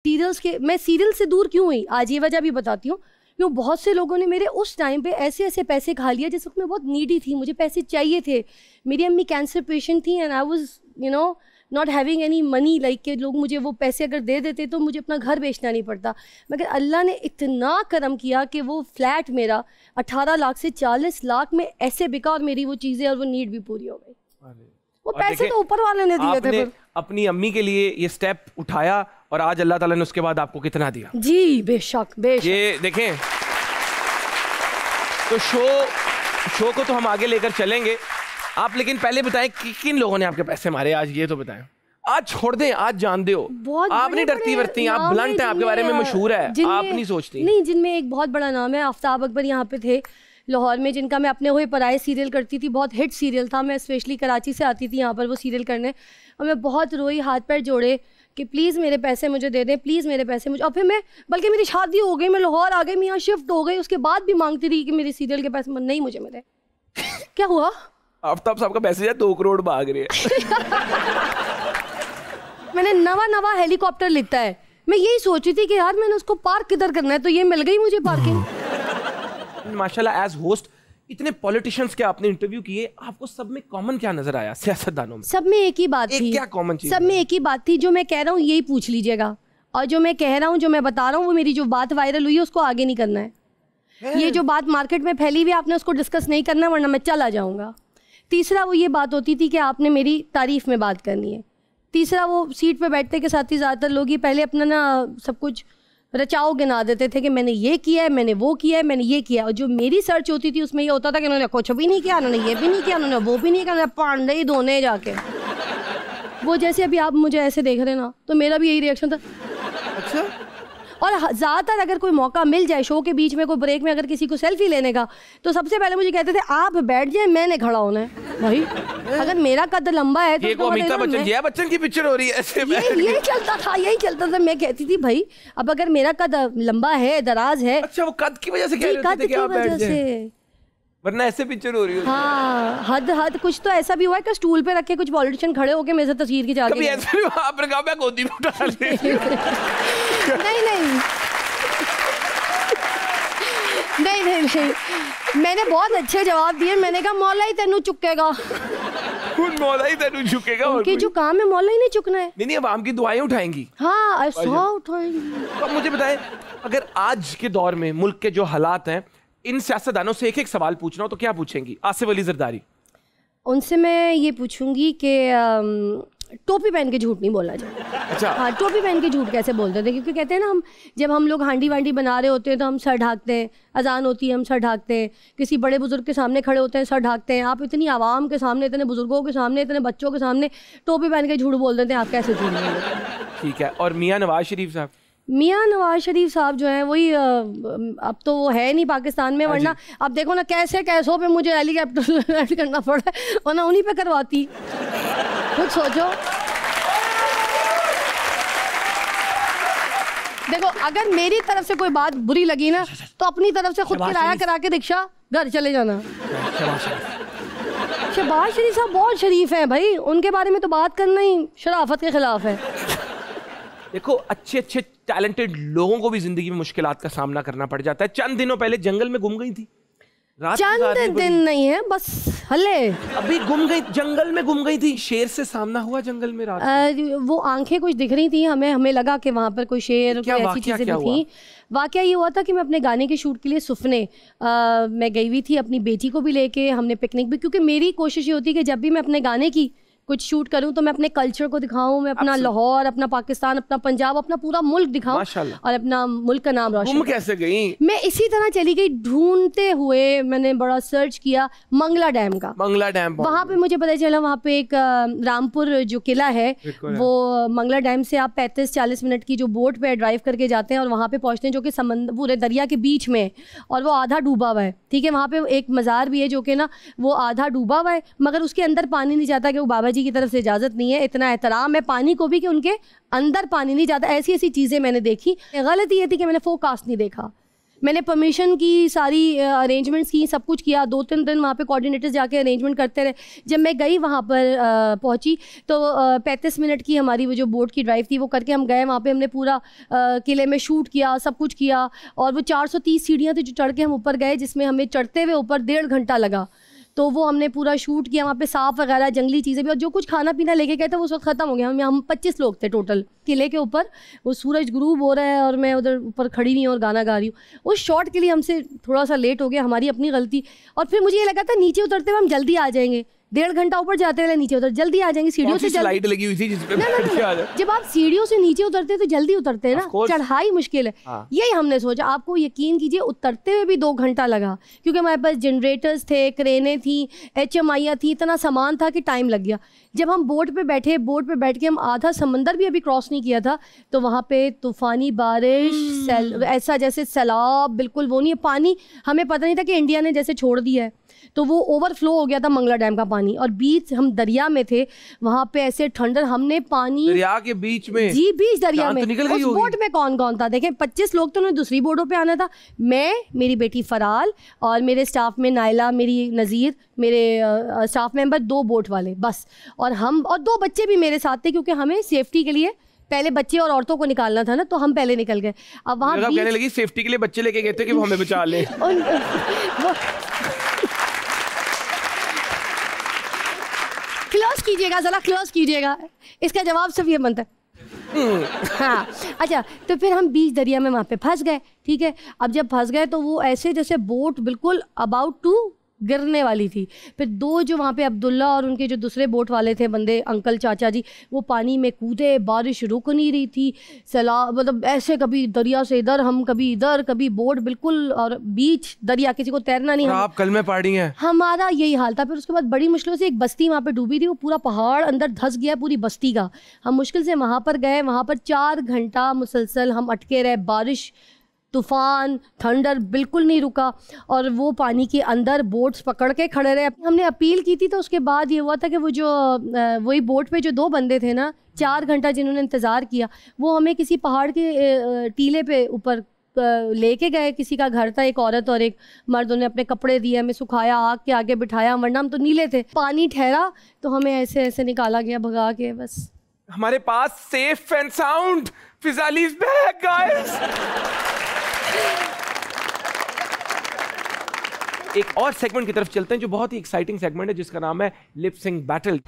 Serials के, मैं serial से दूर क्यों हुई, आज ये वजह भी बताती हूँ। क्यों बहुत से लोगों ने मेरे उस टाइम पे ऐसे ऐसे पैसे खा लिया जिस वक्त मैं बहुत नीडी थी, मुझे पैसे चाहिए थे। मेरी अम्मी कैंसर पेशेंट थी and I was not having any money, like के लोग मुझे वो पैसे अगर दे देते तो मुझे अपना घर बेचना नहीं पड़ता। मगर अल्लाह ने इतना करम किया कि वो फ्लैट मेरा 18 लाख से 40 लाख में ऐसे बिका और मेरी वो चीज़ें और वो नीड भी पूरी हो गई। वो पैसे तो ऊपर वाले ने दिए थे। अपनी अम्मी के लिए ये स्टेप उठाया और आज अल्लाह ताला ने उसके बाद आपको कितना दिया। जी बेशक बेशक। ये देखें, तो शो को तो हम आगे लेकर चलेंगे आप, लेकिन पहले बताएं कि किन लोगों ने आपके पैसे मारे आज, ये तो बताएं। आज छोड़ दें, आज जान दो, आप नहीं डरती वरती, आप ब्लंट हैं, आपके बारे में मशहूर है, आप नहीं सोचती। नहीं, जिनमें एक बहुत बड़ा नाम है आफ्ताब अकबर, यहाँ पे थे लाहौर में, जिनका मैं अपने हुए पराए सीरियल करती थी, बहुत हिट सीरियल था। मैं स्पेशली कराची से आती थी यहाँ पर वो सीरियल करने, और मैं बहुत रोई, हाथ पैर जोड़े कि प्लीज़ मेरे पैसे मुझे दे दें, प्लीज़ मेरे पैसे मुझे। और फिर मैं, बल्कि मेरी शादी हो गई, मैं लाहौर आ गई, मैं यहाँ शिफ्ट हो गई, उसके बाद भी मांगती रही कि मेरे सीरियल के पैसे नहीं मुझे मिले। क्या हुआ? आफ्ताब साहब का मैसेज है 2 करोड़ भाग रहे हैं। मैंने नवा हेलीकॉप्टर लिखता है, मैं यही सोच रही थी कि यार मैंने उसको पार्क किधर करना है, तो ये मिल गई मुझे पार्किंग। माशाल्लाह एज होस्ट इतने पॉलिटिशियंस के आपने इंटरव्यू किए, आपको सब में कॉमन क्या नजर आया? सियासतदानों में सब में एक ही बात थी। क्या कॉमन चीज? सब में एक ही बात थी, जो मैं कह रहा हूँ यही पूछ लीजिएगा, और जो मैं कह रहा हूँ, जो मैं बता रहा हूँ, वो मेरी जो बात वायरल हुई है उसको आगे नहीं करना है। ये जो बात मार्केट में फैली हुई आपने उसको डिस्कस नहीं करना, वरना मैं चला जाऊँगा। तीसरा वो ये बात होती थी कि आपने मेरी तारीफ में बात करनी है। तीसरा वो सीट पे बैठने के साथ ही ज़्यादातर लोग ये पहले अपना ना सब कुछ रचाओ गिना देते थे कि मैंने ये किया है, मैंने वो किया है, मैंने ये किया है। और जो मेरी सर्च होती थी उसमें ये होता था कि उन्होंने कुछ भी नहीं किया, उन्होंने ये भी नहीं किया, उन्होंने वो भी नहीं किया, उन्होंने पांडे ही धोने जाके। वो जैसे अभी आप मुझे ऐसे देख रहे ना, तो मेरा भी यही रिएक्शन था। अच्छा। और ज़्यादातर अगर कोई मौका मिल जाए शो के बीच में, कोई ब्रेक में अगर किसी को सेल्फी लेने का, तो सबसे पहले मुझे कहते थे आप बैठ जाए, मैंने खड़ा होना है। भाई अगर मेरा कद लंबा है तो ये अमिताभ बच्चन, जया बच्चन की पिक्चर हो रही है ऐसे। यही चलता था। मैं कहती थी भाई अब अगर मेरा कद लंबा है, दराज है। अच्छा, वो कद की वजह से कह रहे थे कि आप बैठ जाए, वरना ऐसे पिक्चर हो रही है। हाँ, हद कुछ तो ऐसा भी हुआ है कि स्टूल पे रख के कुछ पॉलिटिशियन खड़े होके मेरे से तस्वीर की जाके। कभी ऐसा भी आपने कहा मैं गोदी में उठा ले? नहीं, मैंने बहुत अच्छे जवाब दिए। मैंने कहा मौला ही तेनू चुकेगा। मौला ही तेनू चुकेगा। उनके जो काम है मौला ही नहीं चुकना है। नहीं, अब आम की दुआएं उठाएंगी। हाँ, ऐसा उठाएंगी। तो मुझे बताएं, अगर आज के दौर में मुल्क के जो हालात हैं, इन सियासतदानों से एक सवाल पूछना हो तो क्या पूछेंगी? आसिफ अली जरदारी, उनसे मैं ये पूछूंगी कि टोपी पहन के झूठ नहीं बोलना चाहिए। अच्छा। हाँ, टोपी पहन के झूठ कैसे बोलते थे? क्योंकि कहते हैं ना, जब हम लोग हांडी वांडी बना रहे होते हैं तो हम सर ढाकते हैं, अजान होती है हम सर ढाकते हैं, किसी बड़े बुजुर्ग के सामने खड़े होते हैं सर ढाकते हैं। आप इतनी आवाम के सामने, इतने बुजुर्गों के सामने, इतने बच्चों के सामने टोपी पहन के झूठ बोल देते हैं, आप कैसे झूठ बोलते? ठीक है। और मियाँ नवाज शरीफ साहब? मियाँ नवाज शरीफ साहब जो हैं वही, अब तो वो है नहीं पाकिस्तान में, वरना अब देखो ना कैसों पे मुझे हेलीकॉप्टर लैंड करना पड़ा है, वरना उन्हीं पे करवाती। खुद सोचो। देखो, अगर मेरी तरफ से कोई बात बुरी लगी ना, तो अपनी तरफ से खुद किराया करा के रिक्शा घर चले जाना। शहबाज शरीफ साहब बहुत शरीफ हैं भाई, उनके बारे में तो बात करना ही शराफत के खिलाफ है। देखो, अच्छे टैलेंटेड लोगों को भी जिंदगी में मुश्किलात का सामना करना पड़ जाता है। चंद दिनों पहले जंगल में गुम गई थी। चंद दिन नहीं है, बस हले अभी गुम गई, जंगल में गुम गई थी, शेर से सामना हुआ जंगल में रात। वो आंखें कुछ दिख रही थी, हमें लगा कि वहाँ पर कोई शेर, कोई ऐसी चीजें थी। वाकया ये हुआ था कि मैं अपने गाने के शूट के लिए सुफने मैं गई हुई थी, अपनी बेटी को भी लेके, हमने पिकनिक भी, क्योंकि मेरी कोशिश ये होती है कि जब भी मैं अपने गाने की कुछ शूट करूं तो मैं अपने कल्चर को दिखाऊं, मैं अपना लाहौर, अपना पाकिस्तान, अपना पंजाब, अपना पूरा मुल्क दिखाऊं और अपना मुल्क का नाम रोशन। तुम कैसे गई? मैं इसी तरह चली गई ढूंढते हुए, मैंने बड़ा सर्च किया मंगला डैम का। मंगला डैम, वहाँ पे मुझे पता चला, वहाँ पे एक रामपुर जो किला है, वो मंगला डैम से आप 35-40 मिनट की जो बोट पे ड्राइव करके जाते हैं और वहाँ पे पहुँचते हैं, जो कि समंदर, पूरे दरिया के बीच में, और वो आधा डूबा हुआ है। ठीक है, वहाँ पे एक मज़ार भी है जो कि ना वो आधा डूबा हुआ है, मगर उसके अंदर पानी नहीं जाता, कि वो बाबा की तरफ से इजाज़त नहीं है। इतना एहतराम है पानी को भी कि उनके अंदर पानी नहीं जाता। ऐसी ऐसी चीज़ें मैंने देखी। गलती ये थी कि मैंने फोरकास्ट नहीं देखा। मैंने परमिशन की, सारी अरेंजमेंट्स की, सब कुछ किया। 2-3 दिन वहाँ पे कोऑर्डिनेटर्स जाके अरेंजमेंट करते रहे। जब मैं गई वहाँ पर पहुँची तो 35 मिनट की हमारी वो जो बोट की ड्राइव थी वो करके हम गए। वहाँ पे हमने पूरा किले में शूट किया, सब कुछ किया। और वो 430 सीढ़ियाँ थी जो चढ़ के हम ऊपर गए, जिसमें हमें चढ़ते हुए ऊपर 1.5 घंटा लगा। तो वो हमने पूरा शूट किया। वहाँ पे सांप वगैरह, जंगली चीज़ें भी, और जो कुछ खाना पीना लेके गए थे वो उस वक्त ख़त्म हो गया। हम 25 लोग थे टोटल किले के ऊपर। वो सूरज ग्रूब हो रहा है और मैं उधर ऊपर खड़ी हुई हूँ और गाना गा रही हूँ। उस शॉट के लिए हमसे थोड़ा सा लेट हो गया, हमारी अपनी गलती। और फिर मुझे ये लगा था नीचे उतरते हुए हम जल्दी आ जाएंगे, 1.5 घंटा ऊपर जाते रहे, नीचे उतर जल्दी आ जाएंगे। सीढ़ियों से स्लाइड लगी हुई थी जिस पे बैठ के आ जाए। जब आप सीढ़ियों से नीचे उतरते हैं तो जल्दी उतरते हैं ना, चढ़ाई मुश्किल है। यही हमने सोचा। आपको यकीन कीजिए उतरते हुए भी 2 घंटा लगा, क्योंकि हमारे पास जनरेटर्स थे, क्रेनें थी, HMI थी, इतना सामान था कि टाइम लग गया। जब हम बोट पे बैठे, बोट पे बैठ के हम आधा समंदर भी अभी क्रॉस नहीं किया था, तो वहाँ पे तूफ़ानी बारिश, ऐसा जैसे सैलाब, बिल्कुल वो नहीं है। पानी हमें पता नहीं था कि इंडिया ने जैसे छोड़ दिया है, तो वो ओवरफ्लो हो गया था मंगला डैम का पानी। और बीच हम दरिया में थे, वहाँ पे ऐसे ठंडर, हमने पानी दरिया के बीच में, जी बीच दरिया में। तो उस बोट में कौन कौन था देखें, 25 लोग तो उन्हें दूसरी बोटों पे आना था। मैं, मेरी बेटी फराल और मेरे स्टाफ में नायला, मेरी नज़ीर, मेरे स्टाफ मेंबर, 2 बोट वाले बस। और हम और 2 बच्चे भी मेरे साथ थे, क्योंकि हमें सेफ्टी के लिए पहले बच्चे और औरतों को निकालना था ना, तो हम पहले निकल गए। अब वहाँ कहने लगी सेफ्टी के लिए बच्चे लेके गए थे कि वो हमें बचा लें। क्लोज कीजिएगा ज़रा, क्लोज कीजिएगा, इसका जवाब सिर्फ ये बनता है। हाँ अच्छा, तो फिर हम बीच दरिया में वहाँ पे फंस गए। ठीक है, अब जब फंस गए तो वो ऐसे जैसे बोट बिल्कुल अबाउट टू गिरने वाली थी। फिर 2 जो वहाँ पे अब्दुल्ला और उनके जो दूसरे बोट वाले थे बंदे, अंकल चाचा जी, वो पानी में कूदे, बारिश रुक नहीं रही थी, मतलब ऐसे कभी दरिया से इधर, हम कभी इधर, कभी बोट बिल्कुल, और बीच दरिया, किसी को तैरना नहीं। आप कल में पहाड़ी हैं, हमारा यही हाल था। फिर उसके बाद बड़ी मुश्किलों से एक बस्ती वहाँ पर डूबी थी, वो पूरा पहाड़ अंदर धंस गया पूरी बस्ती का। हम मुश्किल से वहाँ पर गए, वहाँ पर 4 घंटा मुसलसल हम अटके रहे। बारिश, तूफ़ान, थंडर बिल्कुल नहीं रुका, और वो पानी के अंदर बोट्स पकड़ के खड़े रहे। हमने अपील की थी, तो उसके बाद ये हुआ था कि वो जो वही बोट पे जो 2 बंदे थे ना, 4 घंटा जिन्होंने इंतज़ार किया, वो हमें किसी पहाड़ के टीले पे ऊपर लेके गए। किसी का घर था, एक औरत और एक मर्द, उन्हें अपने कपड़े दिए, हमें सुखाया, आग के आगे बिठाया, वरना हम तो नीले थे। पानी ठहरा तो हमें ऐसे ऐसे निकाला गया भगा के। बस हमारे पास सेफ एंड साउंड फिजाली इज बैक गाइस। एक और सेगमेंट की तरफ चलते हैं जो बहुत ही एक्साइटिंग सेगमेंट है, जिसका नाम है लिप सिंक बैटल।